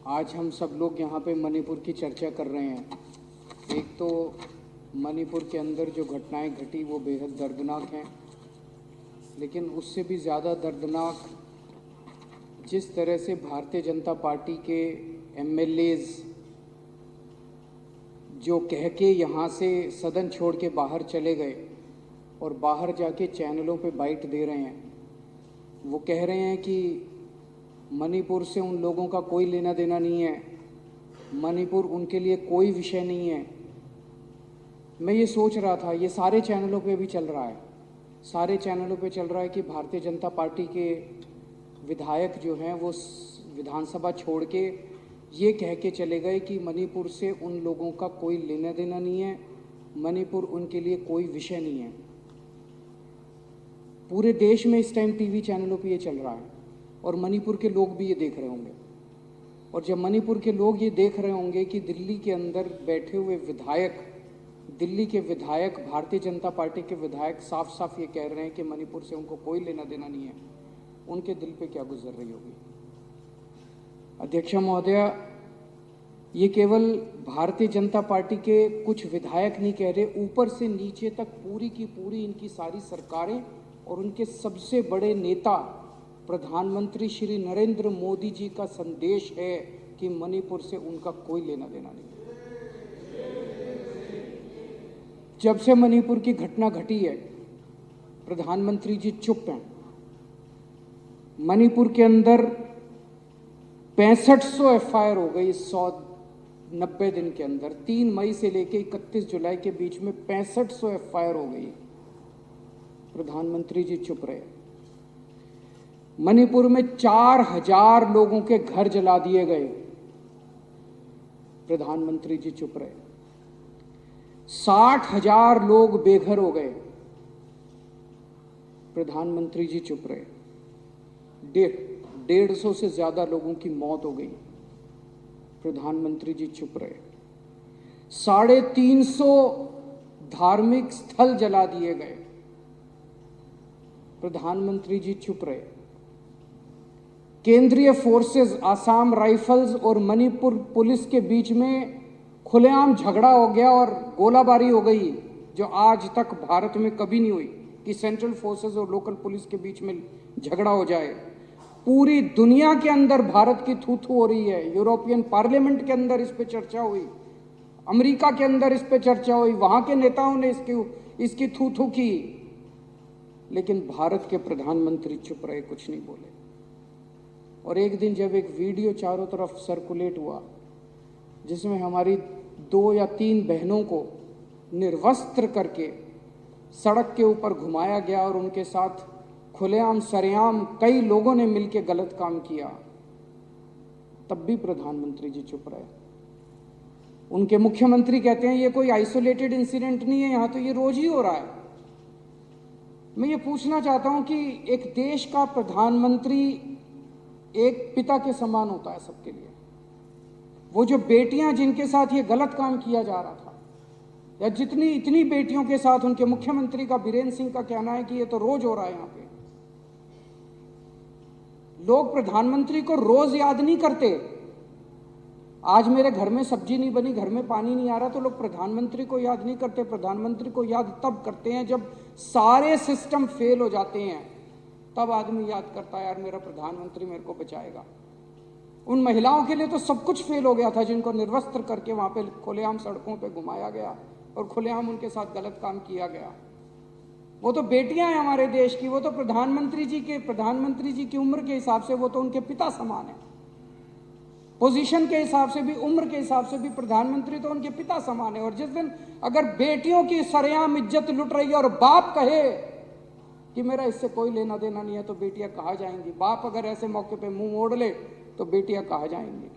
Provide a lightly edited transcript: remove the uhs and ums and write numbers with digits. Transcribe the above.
आज हम सब लोग यहाँ पे मणिपुर की चर्चा कर रहे हैं। एक तो मणिपुर के अंदर जो घटनाएं घटी वो बेहद दर्दनाक हैं, लेकिन उससे भी ज़्यादा दर्दनाक जिस तरह से भारतीय जनता पार्टी के एमएलएज जो कह के यहाँ से सदन छोड़ के बाहर चले गए और बाहर जाके चैनलों पे बाइट दे रहे हैं। वो कह रहे हैं कि मणिपुर से उन लोगों का कोई लेना देना नहीं है, मणिपुर उनके लिए कोई विषय नहीं है। मैं ये सोच रहा था, ये सारे चैनलों पे भी चल रहा है, सारे चैनलों पे चल रहा है कि भारतीय जनता पार्टी के विधायक जो हैं वो विधानसभा छोड़ के ये कह के चले गए कि मणिपुर से उन लोगों का कोई लेना देना नहीं है, मणिपुर उनके लिए कोई विषय नहीं है। पूरे देश में इस टाइम टीवी चैनलों पे ये चल रहा है और मणिपुर के लोग भी ये देख रहे होंगे। और जब मणिपुर के लोग ये देख रहे होंगे कि दिल्ली के अंदर बैठे हुए विधायक, दिल्ली के विधायक, भारतीय जनता पार्टी के विधायक साफ साफ ये कह रहे हैं कि मणिपुर से उनको कोई लेना देना नहीं है, उनके दिल पे क्या गुजर रही होगी। अध्यक्ष महोदय, ये केवल भारतीय जनता पार्टी के कुछ विधायक नहीं कह रहे, ऊपर से नीचे तक पूरी की पूरी इनकी सारी सरकारें और उनके सबसे बड़े नेता प्रधानमंत्री श्री नरेंद्र मोदी जी का संदेश है कि मणिपुर से उनका कोई लेना देना नहीं। जब से मणिपुर की घटना घटी है, प्रधानमंत्री जी चुप हैं। मणिपुर के अंदर 6500 एफआईआर हो गई 190 दिन के अंदर। 3 मई से लेकर 31 जुलाई के बीच में 6500 एफआईआर हो गई। प्रधानमंत्री जी चुप रहे। मणिपुर में 4000 लोगों के घर जला दिए गए, प्रधानमंत्री जी चुप रहे। 60,000 लोग बेघर हो गए, प्रधानमंत्री जी चुप रहे। 150 से ज्यादा लोगों की मौत हो गई, प्रधानमंत्री जी चुप रहे। 350 धार्मिक स्थल जला दिए गए, प्रधानमंत्री जी चुप रहे। केंद्रीय फोर्सेस, आसाम राइफल्स और मणिपुर पुलिस के बीच में खुलेआम झगड़ा हो गया और गोलाबारी हो गई, जो आज तक भारत में कभी नहीं हुई कि सेंट्रल फोर्सेस और लोकल पुलिस के बीच में झगड़ा हो जाए। पूरी दुनिया के अंदर भारत की थू थू हो रही है। यूरोपियन पार्लियामेंट के अंदर इस पे चर्चा हुई, अमेरिका के अंदर इस पे चर्चा हुई, वहां के नेताओं ने इसकी थू थू की, लेकिन भारत के प्रधानमंत्री चुप रहे, कुछ नहीं बोले। और एक दिन जब एक वीडियो चारों तरफ सर्कुलेट हुआ जिसमें हमारी 2 या 3 बहनों को निर्वस्त्र करके सड़क के ऊपर घुमाया गया और उनके साथ खुलेआम सरेआम कई लोगों ने मिलकर गलत काम किया, तब भी प्रधानमंत्री जी चुप रहे। उनके मुख्यमंत्री कहते हैं ये कोई आइसोलेटेड इंसिडेंट नहीं है, यहां तो ये रोज ही हो रहा है। मैं ये पूछना चाहता हूं कि एक देश का प्रधानमंत्री एक पिता के समान होता है सबके लिए। वो जो बेटियां जिनके साथ ये गलत काम किया जा रहा था, या जितनी इतनी बेटियों के साथ, उनके मुख्यमंत्री का, बीरेंद्र सिंह का कहना है कि ये तो रोज हो रहा है। यहां पे लोग प्रधानमंत्री को रोज याद नहीं करते। आज मेरे घर में सब्जी नहीं बनी, घर में पानी नहीं आ रहा, तो लोग प्रधानमंत्री को याद नहीं करते। प्रधानमंत्री को याद तब करते हैं जब सारे सिस्टम फेल हो जाते हैं, तब आदमी याद करता है यार मेरा प्रधानमंत्री मेरे को बचाएगा। उन महिलाओं के लिए तो सब कुछ फेल हो गया था जिनको निर्वस्त्र करके वहां पे खुलेआम सड़कों पे घुमाया गया और खुलेआम उनके साथ गलत काम किया गया। वो तो बेटियां हैं हमारे देश की, वो तो प्रधानमंत्री जी की उम्र के हिसाब से वो तो उनके पिता समान है। पोजीशन के हिसाब से भी, उम्र के हिसाब से भी प्रधानमंत्री तो उनके पिता समान है। और जिस दिन अगर बेटियों की सरेआम इज्जत लुट रही है और बाप कहे कि मेरा इससे कोई लेना देना नहीं है, तो बेटियां कहाँ जाएंगी? बाप अगर ऐसे मौके पे मुंह मोड़ ले तो बेटियां कहाँ जाएंगी?